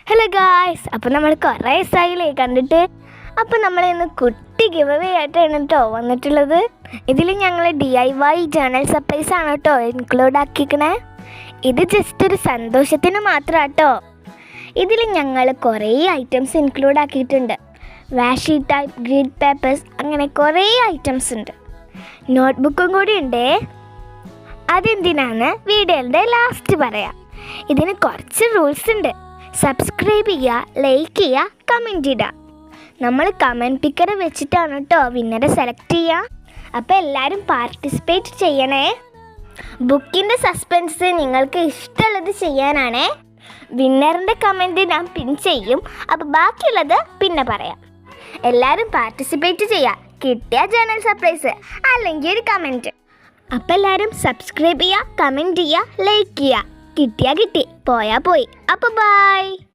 Hello guys, അപ്പോൾ നമ്മൾ കുറേ ദിവസമായില്ലേ കണ്ടിട്ട്. അപ്പോൾ നമ്മൾ ഇന്ന് കുട്ടി ഗിവ് അവേ ആയിട്ടാണ് കേട്ടോ വന്നിട്ടുള്ളത്. ഇതിൽ ഞങ്ങൾ DIY ജേണൽ സപ്ലൈസ് ആണ് കേട്ടോ ഇൻക്ലൂഡ് ആക്കിക്കണേ. ഇത് ജസ്റ്റ് ഒരു സന്തോഷത്തിന് മാത്രം കേട്ടോ. ഇതിൽ ഞങ്ങൾ കുറേ ഐറ്റംസ് ഇൻക്ലൂഡ് ആക്കിയിട്ടുണ്ട്. വാഷി ടൈപ്പ്, ഗ്രീഡ് പേപ്പേഴ്സ്, അങ്ങനെ കുറേ ഐറ്റംസ് ഉണ്ട്. നോട്ട്ബുക്കും കൂടി ഉണ്ടേ. അതെന്തിനാണ് വീഡിയോയുടെ ലാസ്റ്റ് പറയാം. ഇതിന് കുറച്ച് റൂൾസ് ഉണ്ട്. സബ്സ്ക്രൈബ് ചെയ്യുക, ലൈക്ക് ചെയ്യുക, കമൻറ്റ് ഇടുക. നമ്മൾ കമൻറ്റ് പിക്കർ വെച്ചിട്ടാണ് കേട്ടോ വിന്നറെ സെലക്ട് ചെയ്യുക. അപ്പോൾ എല്ലാവരും പാർട്ടിസിപ്പേറ്റ് ചെയ്യണേ. ബുക്കിൻ്റെ സസ്പെൻസ് നിങ്ങൾക്ക് ഇഷ്ടമുള്ളത് ചെയ്യാനാണേ. വിന്നറിൻ്റെ കമൻറ്റ് ഞാൻ പിൻ ചെയ്യും. അപ്പോൾ ബാക്കിയുള്ളത് പിന്നെ പറയാം. എല്ലാവരും പാർട്ടിസിപ്പേറ്റ് ചെയ്യുക. കിട്ടിയ ജേണൽ സർപ്രൈസ് അല്ലെങ്കിൽ ഒരു കമൻറ്റ്. അപ്പോൾ എല്ലാവരും സബ്സ്ക്രൈബ് ചെയ്യുക, കമൻറ്റ് ചെയ്യുക, ലൈക്ക് ചെയ്യുക. കിട്ടിയാൽ കിട്ടി, പോയാൽ പോയി. അപ്പോൾ ബൈ.